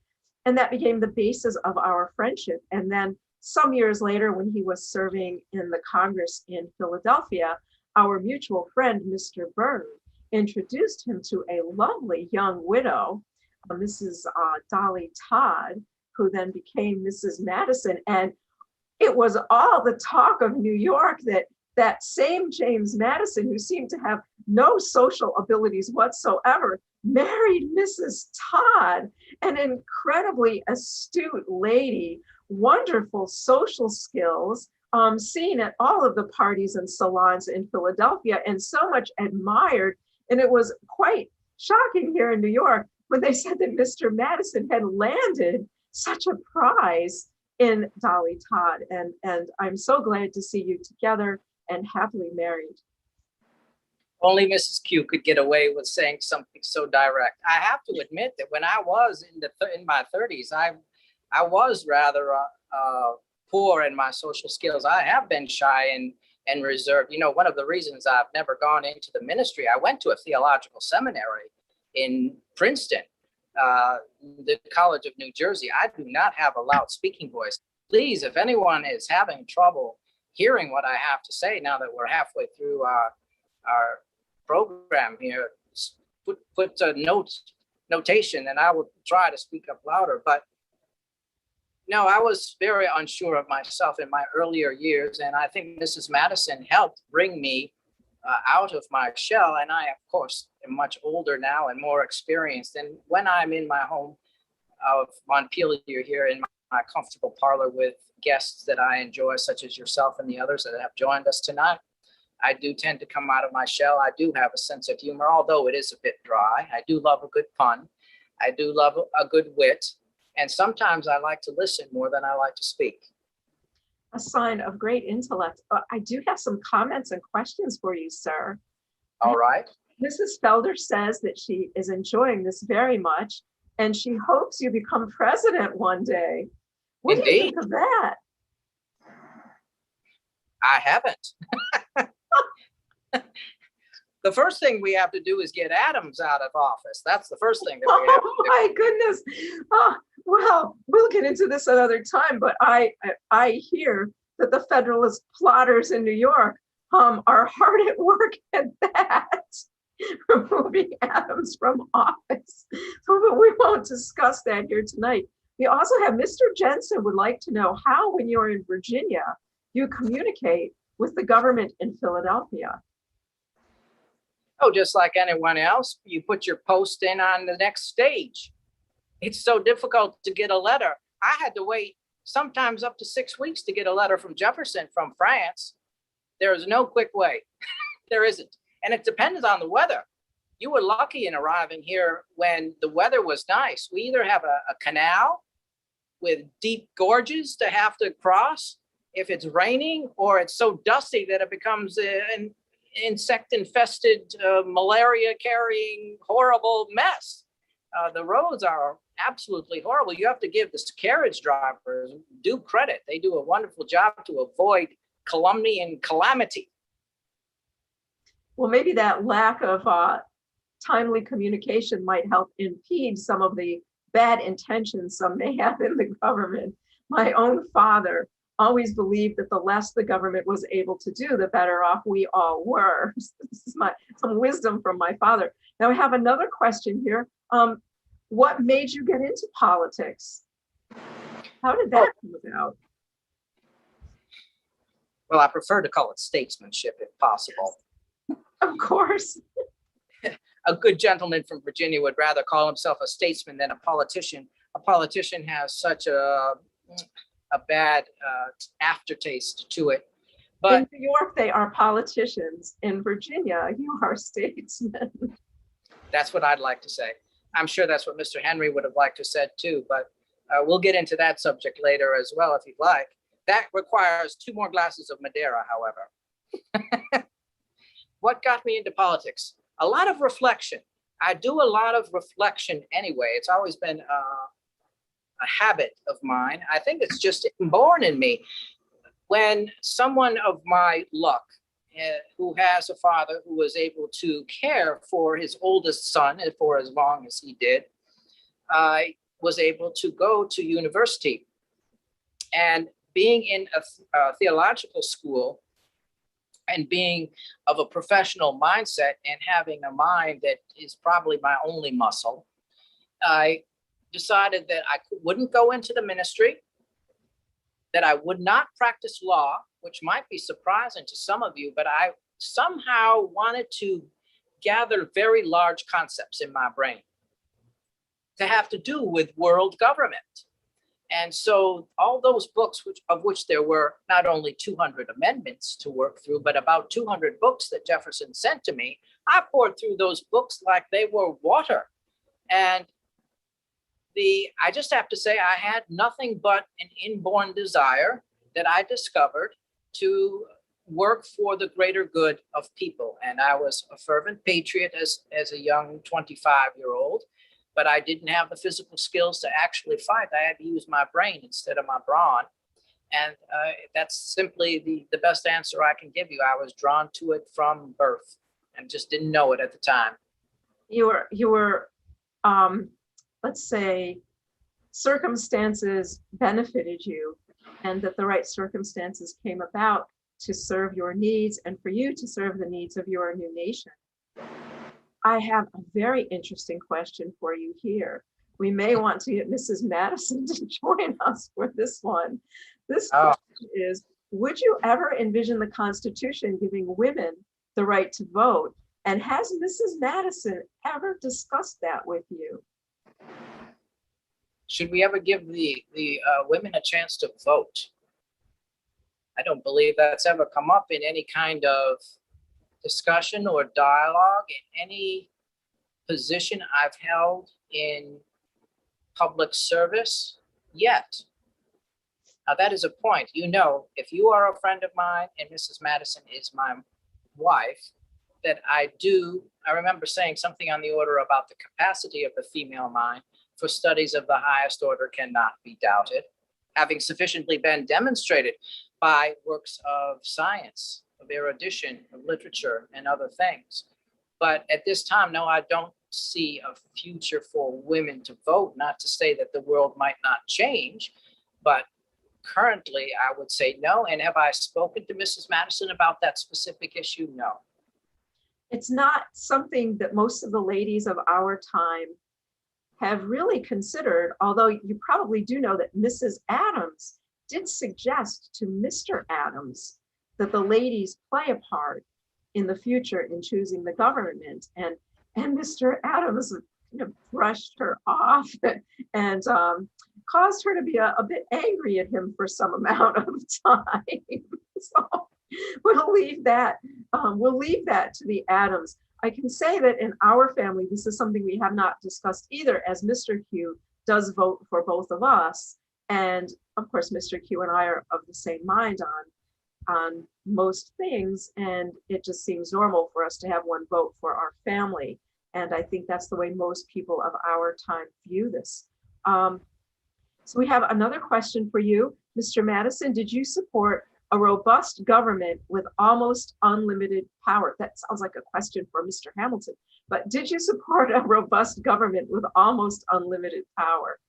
And that became the basis of our friendship. And then some years later, when he was serving in the Congress in Philadelphia, our mutual friend, Mr. Byrne, introduced him to a lovely young widow, Mrs. Dolly Todd, who then became Mrs. Madison. And it was all the talk of New York that that same James Madison, who seemed to have no social abilities whatsoever, married Mrs. Todd, an incredibly astute lady, wonderful social skills, seen at all of the parties and salons in Philadelphia, and so much admired. And it was quite shocking here in New York when they said that Mr. Madison had landed such a prize in Dolly Todd. And I'm so glad to see you together and happily married. Only Mrs. Q could get away with saying something so direct. I have to admit that when I was in my 30s, I was rather poor in my social skills. I have been shy and reserved. You know, one of the reasons I've never gone into the ministry, I went to a theological seminary in Princeton, the College of New Jersey. I do not have a loud speaking voice. Please, if anyone is having trouble hearing what I have to say now that we're halfway through our program here, put a notation and I will try to speak up louder. But no, I was very unsure of myself in my earlier years. And I think Mrs. Madison helped bring me out of my shell. And I, of course, am much older now and more experienced. And when I'm in my home of Montpelier here in my comfortable parlor with guests that I enjoy, such as yourself and the others that have joined us tonight, I do tend to come out of my shell. I do have a sense of humor, although it is a bit dry. I do love a good pun. I do love a good wit. And sometimes I like to listen more than I like to speak. A sign of great intellect. I do have some comments and questions for you, sir. All right. Mrs. Felder says that she is enjoying this very much, and she hopes you become president one day. What Indeed. do you think of that? I haven't. The first thing we have to do is get Adams out of office. That's the first thing that we have to Oh my goodness. Oh, well, we'll get into this another time, but I hear that the Federalist plotters in New York are hard at work at that, removing Adams from office. So, but we won't discuss that here tonight. We also have Mr. Jensen would like to know how, when you're in Virginia, you communicate with the government in Philadelphia. Oh, just like anyone else, you put your post in on the next stage. It's so difficult to get a letter. I had to wait sometimes up to 6 weeks to get a letter from Jefferson from France. There is no quick way. There isn't. And it depends on the weather. You were lucky in arriving here when the weather was nice. We either have a canal with deep gorges to have to cross if it's raining, or it's so dusty that it becomes an insect-infested, malaria-carrying, horrible mess. The roads are absolutely horrible. You have to give the carriage drivers due credit. They do a wonderful job to avoid calumny and calamity. Well, maybe that lack of timely communication might help impede some of the bad intentions some may have in the government. My own father always believed that the less the government was able to do, the better off we all were. This is some wisdom from my father. Now I have another question here. What made you get into politics? How did that come about? Well, I prefer to call it statesmanship if possible. Of course. A good gentleman from Virginia would rather call himself a statesman than a politician. A politician has such a bad aftertaste to it. But in New York, they are politicians. In Virginia, you are statesmen. That's what I'd like to say. I'm sure that's what Mr. Henry would have liked to said too, but we'll get into that subject later as well if you'd like. That requires 2 more glasses of Madeira, however. What got me into politics? A lot of reflection. I do a lot of reflection anyway. It's always been a habit of mine. I think it's just inborn in me. When someone of my luck, who has a father who was able to care for his oldest son for as long as he did, I was able to go to university. And being in a theological school and being of a professional mindset and having a mind that is probably my only muscle, I decided that I wouldn't go into the ministry, that I would not practice law, which might be surprising to some of you, but I somehow wanted to gather very large concepts in my brain to have to do with world government. And so all those books, of which there were not only 200 amendments to work through, but about 200 books that Jefferson sent to me, I poured through those books like they were water. And I just have to say, I had nothing but an inborn desire that I discovered to work for the greater good of people. And I was a fervent patriot as a young 25-year-old. But I didn't have the physical skills to actually fight. I had to use my brain instead of my brawn. And that's simply the best answer I can give you. I was drawn to it from birth and just didn't know it at the time. You were let's say, circumstances benefited you and that the right circumstances came about to serve your needs and for you to serve the needs of your new nation. I have a very interesting question for you here. We may want to get Mrs. Madison to join us for this one. This question is, would you ever envision the Constitution giving women the right to vote? And has Mrs. Madison ever discussed that with you? Should we ever give the women a chance to vote? I don't believe that's ever come up in any kind of discussion or dialogue in any position I've held in public service yet. Now that is a point. You know, if you are a friend of mine and Mrs. Madison is my wife, that I remember saying something on the order about the capacity of the female mind for studies of the highest order cannot be doubted, having sufficiently been demonstrated by works of science, of erudition, of literature, and other things. But at this time, no, I don't see a future for women to vote. Not to say that the world might not change, but currently I would say no. And have I spoken to Mrs. Madison about that specific issue? No. It's not something that most of the ladies of our time have really considered, although you probably do know that Mrs. Adams did suggest to Mr. Adams that the ladies play a part in the future in choosing the government. And Mr. Adams brushed her off and caused her to be a bit angry at him for some amount of time. So we'll leave that. We'll leave that to the Adams. I can say that in our family, this is something we have not discussed either, as Mr. Q does vote for both of us. And of course, Mr. Q and I are of the same mind on most things. And it just seems normal for us to have one vote for our family. And I think that's the way most people of our time view this. So we have another question for you. Mr. Madison, did you support a robust government with almost unlimited power? That sounds like a question for Mr. Hamilton, but did you support a robust government with almost unlimited power?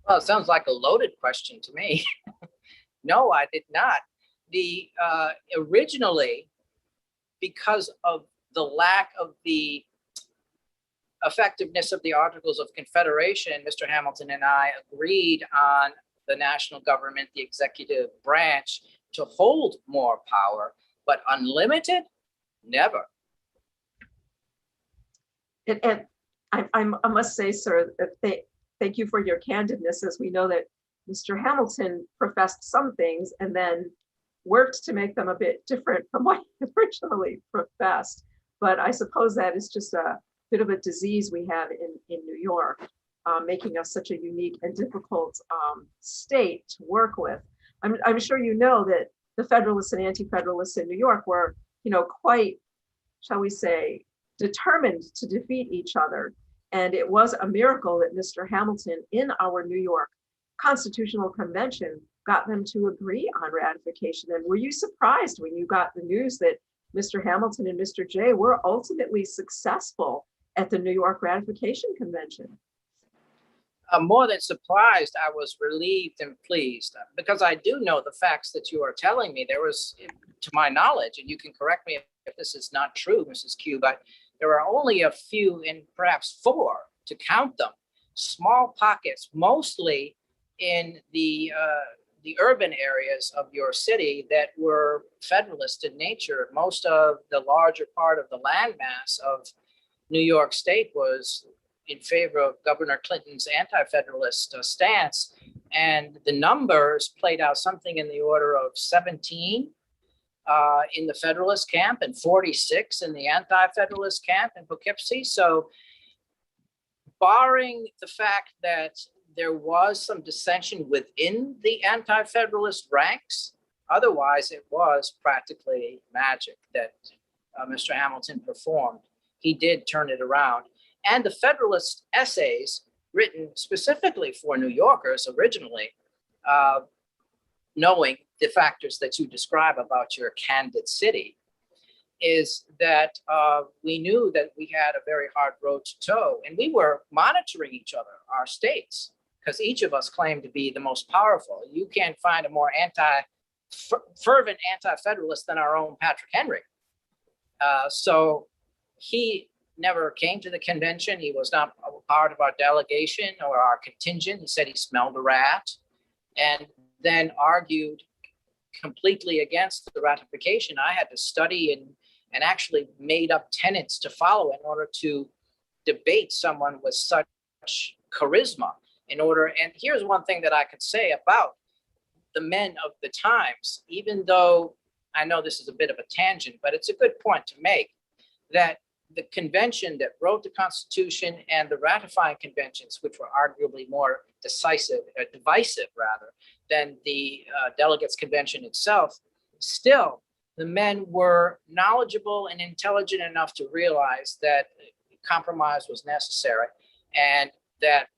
Well, it sounds like a loaded question to me. No, I did not. Originally, because of the lack of the effectiveness of the Articles of Confederation, Mr. Hamilton and I agreed on the national government, the executive branch, to hold more power, but unlimited, never. And I must say, sir, thank you for your candidness, as we know that Mr. Hamilton professed some things and then worked to make them a bit different from what he originally professed. But I suppose that is just a bit of a disease we have in New York, making us such a unique and difficult state to work with. I'm sure you know that the Federalists and Anti-Federalists in New York were, quite, shall we say, determined to defeat each other. And it was a miracle that Mr. Hamilton in our New York Constitutional Convention got them to agree on ratification. And were you surprised when you got the news that Mr. Hamilton and Mr. Jay were ultimately successful at the New York Ratification Convention? More than surprised, I was relieved and pleased, because I do know the facts that you are telling me. There was, to my knowledge, and you can correct me if this is not true, Mrs. Q, but there are only a few, and perhaps 4 to count them, small pockets, mostly in the urban areas of your city, that were Federalist in nature. Most of the larger part of the landmass of New York State was in favor of Governor Clinton's anti-Federalist stance. And the numbers played out something in the order of 17 in the Federalist camp and 46 in the anti-Federalist camp in Poughkeepsie. So barring the fact that there was some dissension within the anti-Federalist ranks, otherwise it was practically magic that Mr. Hamilton performed. He did turn it around. And the Federalist essays, written specifically for New Yorkers originally, knowing the factors that you describe about your candid city, is that we knew that we had a very hard road to toe, and we were monitoring each other, our states, because each of us claimed to be the most powerful. You can't find a more fervent anti-Federalist than our own Patrick Henry. So he never came to the convention. He was not a part of our delegation or our contingent. He said he smelled a rat, and then argued completely against the ratification. I had to study and actually made up tenets to follow in order to debate someone with such charisma. And here's one thing that I could say about the men of the times, even though I know this is a bit of a tangent, but it's a good point to make, that the convention that wrote the Constitution and the ratifying conventions, which were arguably more divisive rather, than the delegates convention itself, still the men were knowledgeable and intelligent enough to realize that compromise was necessary, and that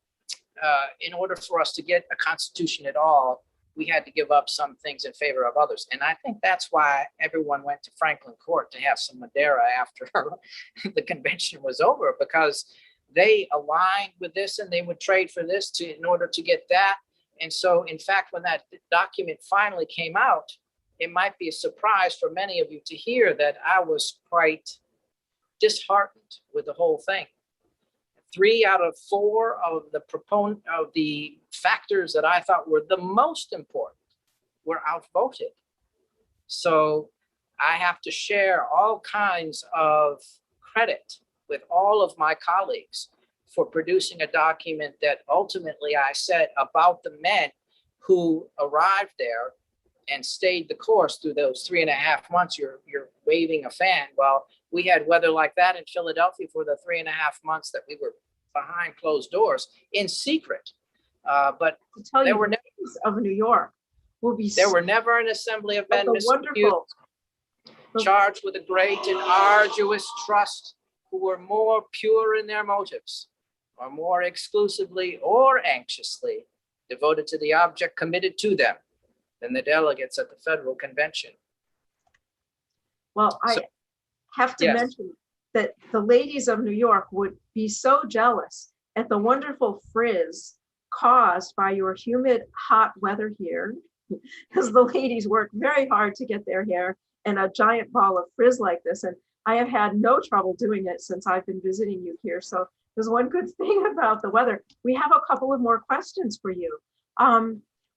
in order for us to get a constitution at all, we had to give up some things in favor of others. And I think that's why everyone went to Franklin Court to have some Madeira after the convention was over, because they aligned with this and they would trade for this in order to get that. And so, in fact, when that document finally came out, it might be a surprise for many of you to hear that I was quite disheartened with the whole thing. 3 out of 4 of the factors that I thought were the most important were outvoted. So I have to share all kinds of credit with all of my colleagues for producing a document that ultimately I said about the men who arrived there and stayed the course through those 3.5 months. You're waving a fan. Well, we had weather like that in Philadelphia for the 3.5 months that we were behind closed doors in secret. But there were never of New York will be. There were never an assembly of men wonderful charged with a great and arduous trust, who were more pure in their motives, or more exclusively or anxiously devoted to the object committed to them than the delegates at the Federal Convention. Well, I have to mention that the ladies of New York would be so jealous at the wonderful frizz caused by your humid, hot weather here, because the ladies work very hard to get their hair in a giant ball of frizz like this. And I have had no trouble doing it since I've been visiting you here. So there's one good thing about the weather. We have a couple of more questions for you.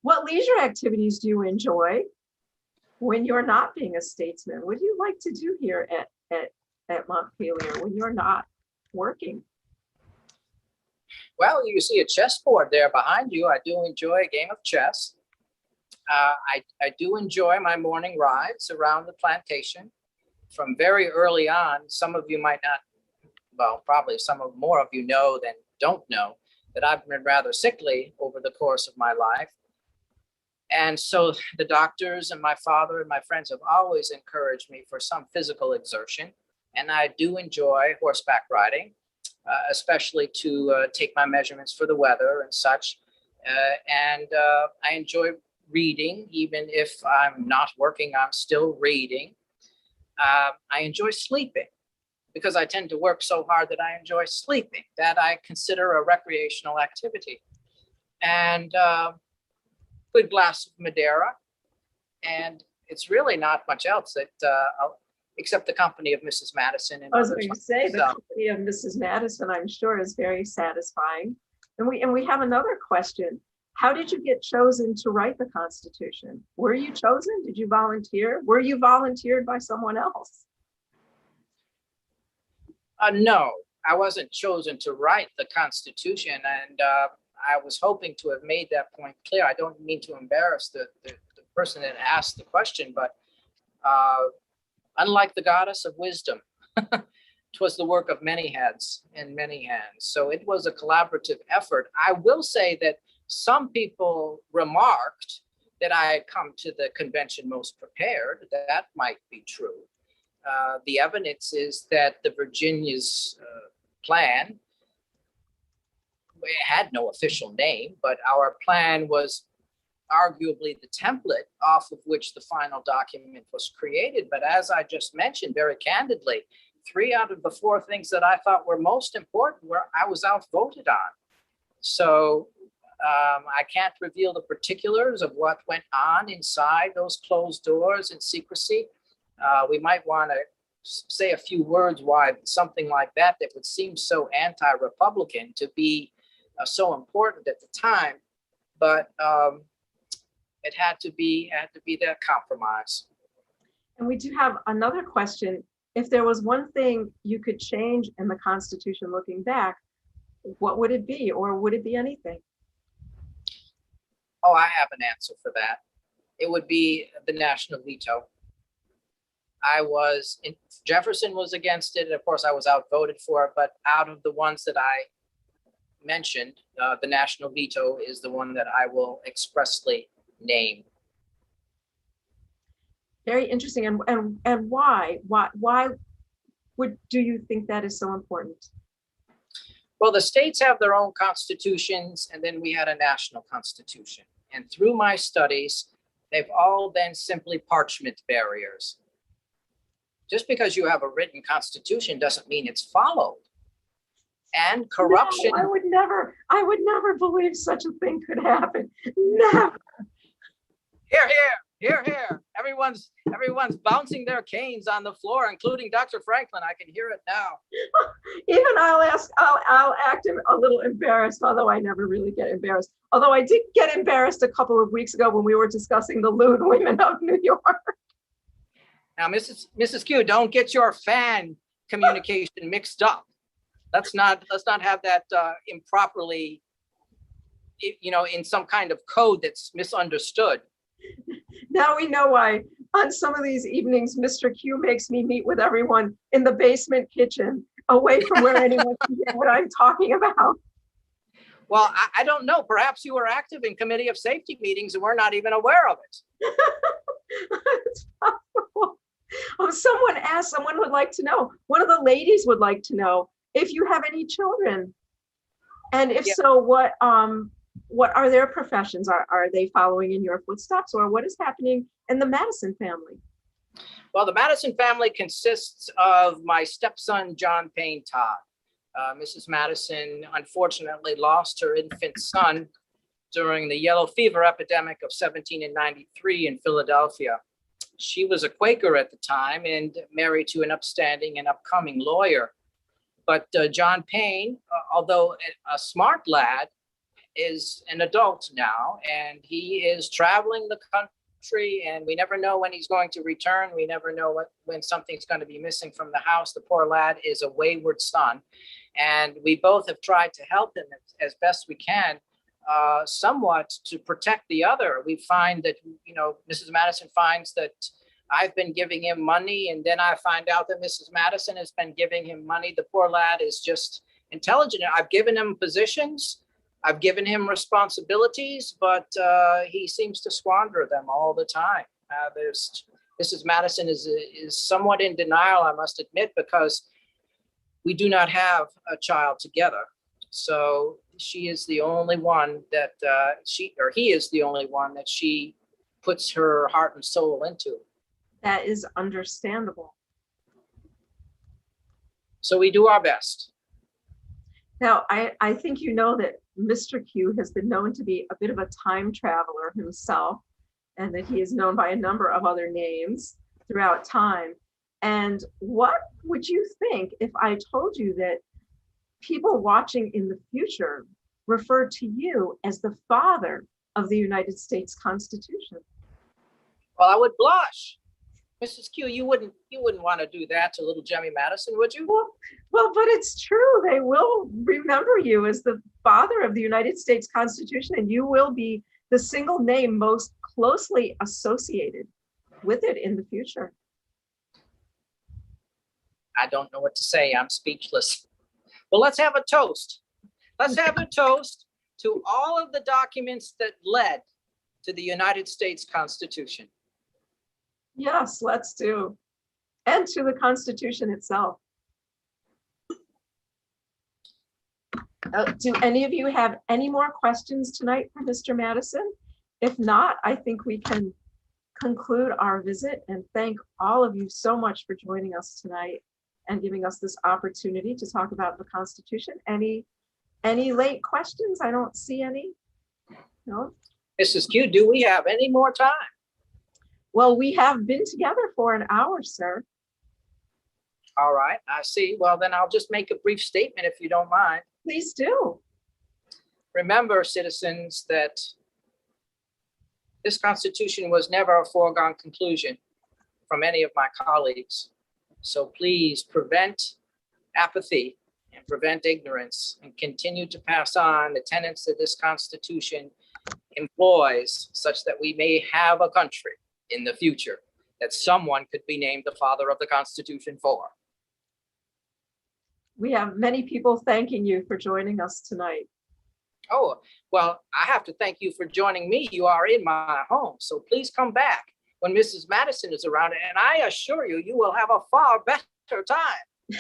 What leisure activities do you enjoy when you're not being a statesman? What do you like to do here at Montpelier when you're not working? Well, you see a chessboard there behind you. I do enjoy a game of chess. I do enjoy my morning rides around the plantation from very early on. Some of you might not, well, probably more of you know than don't know that I've been rather sickly over the course of my life. And so the doctors and my father and my friends have always encouraged me for some physical exertion. And I do enjoy horseback riding, especially to take my measurements for the weather and such. And I enjoy reading. Even if I'm not working, I'm still reading. I enjoy sleeping because I tend to work so hard that I enjoy sleeping. That I consider a recreational activity. And good glass of Madeira. And it's really not much else that except the company of Mrs. Madison. And I was going to say the company of Mrs. Madison, I'm sure, is very satisfying. And we have another question. How did you get chosen to write the Constitution? Were you chosen? Did you volunteer? Were you volunteered by someone else? No, I wasn't chosen to write the Constitution. And I was hoping to have made that point clear. I don't mean to embarrass the person that asked the question, but unlike the goddess of wisdom, 'twas the work of many heads and many hands. So it was a collaborative effort. I will say that some people remarked that I had come to the convention most prepared. That might be true. The evidence is that the Virginia's plan, it had no official name, but our plan was arguably the template off of which the final document was created. But as I just mentioned very candidly, 3 out of the 4 things that I thought were most important were I was outvoted on. So I can't reveal the particulars of what went on inside those closed doors in secrecy. We might want to say a few words why something like that would seem so anti-Republican to be so important at the time, but it had to be that compromise. And we do have another question. If there was one thing you could change in the Constitution looking back, what would it be, or would it be anything? Oh, I have an answer for that. It would be the national veto. Jefferson was against it. And of course, I was outvoted for it. But out of the ones that I mentioned, the national veto is the one that I will expressly name. Very interesting. And why do you think that is so important? Well, the states have their own constitutions, and then we had a national constitution. and through my studies, they've all been simply parchment barriers. Just because you have a written constitution doesn't mean it's followed. And corruption. No, I would never believe such a thing could happen. Never. Here. Everyone's bouncing their canes on the floor, including Dr. Franklin. I can hear it now. Even I'll act a little embarrassed, although I never really get embarrassed. Although I did get embarrassed a couple of weeks ago when we were discussing the lewd women of New York. Now, Mrs. Q, don't get your fan communication mixed up. Let's not have that improperly, in some kind of code that's misunderstood. Now we know why on some of these evenings, Mr. Q makes me meet with everyone in the basement kitchen, away from where anyone can hear what I'm talking about. Well, I don't know. Perhaps you were active in committee of safety meetings and we're not even aware of it. It's possible. Someone would like to know. One of the ladies would like to know if you have any children. And if so, what are their professions? Are they following in your footsteps, or what is happening in the Madison family? Well, the Madison family consists of my stepson, John Payne Todd. Mrs. Madison unfortunately lost her infant son during the yellow fever epidemic of 1793 in Philadelphia. She was a Quaker at the time and married to an upstanding and upcoming lawyer. But John Payne, although a smart lad, is an adult now, and he is traveling the country, and we never know when he's going to return. We never know when something's going to be missing from the house. The poor lad is a wayward son, and we both have tried to help him as best we can, somewhat to protect the other. We find that, Mrs. Madison finds that I've been giving him money, and then I find out that Mrs. Madison has been giving him money. The poor lad is just intelligent. I've given him positions. I've given him responsibilities, but he seems to squander them all the time. Mrs. Madison is somewhat in denial, I must admit, because we do not have a child together. So she is the only one that he is the only one that she puts her heart and soul into. That is understandable. So we do our best. Now, I think you know that Mr. Q has been known to be a bit of a time traveler himself, and that he is known by a number of other names throughout time. And what would you think if I told you that people watching in the future refer to you as the father of the United States Constitution? Well, I would blush. Mrs. Q, you wouldn't want to do that to little Jemmy Madison, would you? Well, but it's true. They will remember you as the father of the United States Constitution, and you will be the single name most closely associated with it in the future. I don't know what to say. I'm speechless. Well, let's have a toast. Let's have a toast to all of the documents that led to the United States Constitution. Yes, let's do. And to the Constitution itself. Do any of you have any more questions tonight for Mr. Madison? If not, I think we can conclude our visit and thank all of you so much for joining us tonight and giving us this opportunity to talk about the Constitution. Any late questions? I don't see any. No. Mrs. Q, do we have any more time? Well, we have been together for an hour, sir. All right, I see. Well, then I'll just make a brief statement if you don't mind. Please do. Remember, citizens, that this Constitution was never a foregone conclusion from any of my colleagues. So please prevent apathy and prevent ignorance and continue to pass on the tenets that this Constitution employs, such that we may have a country in the future that someone could be named the father of the Constitution for. We have many people thanking you for joining us tonight. Oh, well, I have to thank you for joining me. You are in my home, so please come back when Mrs. Madison is around, and I assure you, you will have a far better time.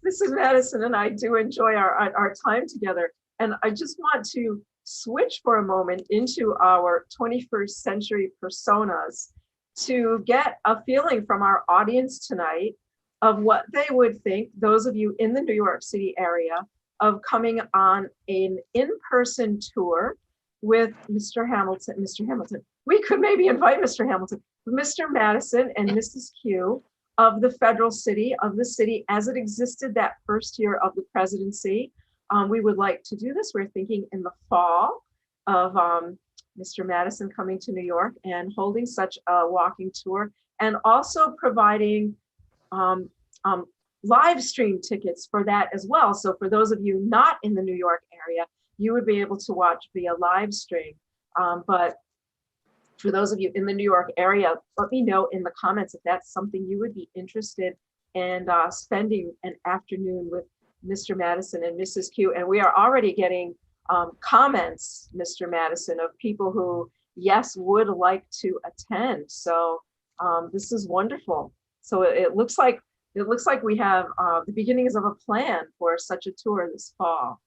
Mrs. Madison and I do enjoy our time together. And I just want to switch for a moment into our 21st century personas to get a feeling from our audience tonight of what they would think, those of you in the New York City area, of coming on an in-person tour with Mr. Hamilton. Mr. Hamilton, we could maybe invite Mr. Hamilton, Mr. Madison and Mrs. Q of the federal city, of the city as it existed that first year of the presidency. We would like to do this. We're thinking in the fall of Mr. Madison coming to New York and holding such a walking tour, and also providing live stream tickets for that as well. So for those of you not in the New York area, you would be able to watch via live stream. But for those of you in the New York area, let me know in the comments if that's something you would be interested in spending an afternoon with Mr. Madison and Mrs. Q. And we are already getting comments, Mr. Madison, of people who, yes, would like to attend. So this is wonderful. So it looks like we have the beginnings of a plan for such a tour this fall.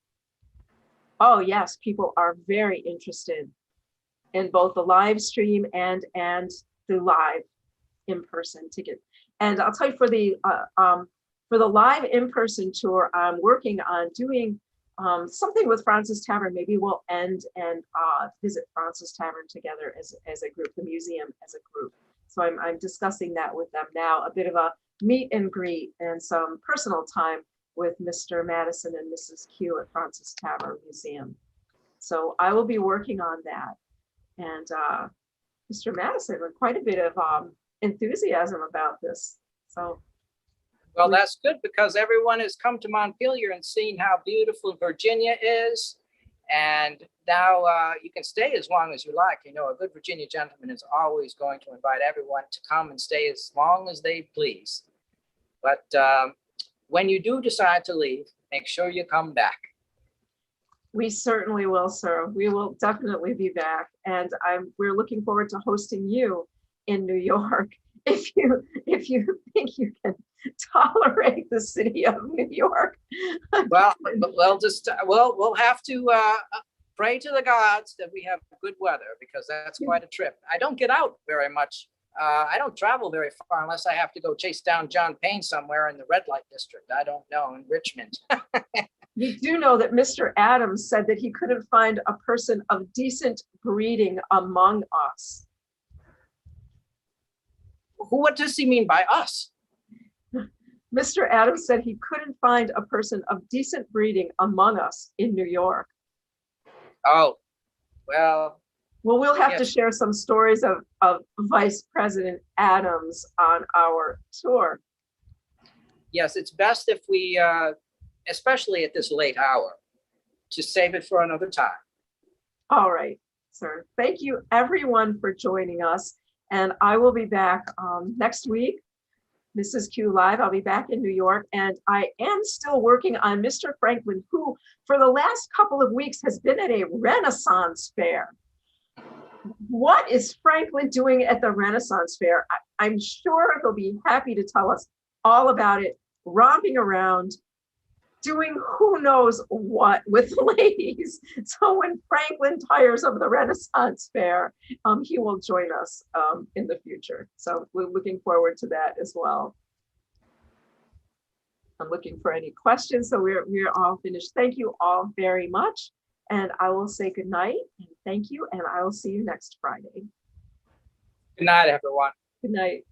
Oh yes, people are very interested in both the live stream and the live in-person ticket. And I'll tell you, for the live in-person tour, I'm working on doing something with Francis Tavern. Maybe we'll end and visit Francis Tavern together as a group, the museum as a group. So I'm discussing that with them now, a bit of a meet and greet and some personal time with Mr. Madison and Mrs. Q at Francis Tavern Museum. So I will be working on that. And Mr. Madison with quite a bit of enthusiasm about this. So. Well, that's good, because everyone has come to Montpelier and seen how beautiful Virginia is. And now you can stay as long as you like. You know, a good Virginia gentleman is always going to invite everyone to come and stay as long as they please. But when you do decide to leave, make sure you come back. We certainly will, sir. We will definitely be back. And we're looking forward to hosting you in New York. If you think you can tolerate the city of New York. Well, we'll have to pray to the gods that we have good weather, because that's quite a trip. I don't get out very much. I don't travel very far unless I have to go chase down John Payne somewhere in the red light district. I don't know, in Richmond. You do know that Mr. Adams said that he couldn't find a person of decent breeding among us. What does he mean by us? Mr. Adams said he couldn't find a person of decent breeding among us in New York. Oh, well. Well, we'll have yes. to share some stories of Vice President Adams on our tour. Yes, it's best if we, especially at this late hour, to save it for another time. All right, sir. Thank you, everyone, for joining us. And I will be back next week, Mrs. Q Live. I'll be back in New York, and I am still working on Mr. Franklin, who for the last couple of weeks has been at a Renaissance fair. What is Franklin doing at the Renaissance fair? I'm sure he'll be happy to tell us all about it, romping around, doing who knows what with ladies. So when Franklin tires of the Renaissance fair, he will join us in the future. So we're looking forward to that as well. I'm looking for any questions. So we're all finished. Thank you all very much. And I will say good night and thank you. And I will see you next Friday. Good night, everyone. Good night.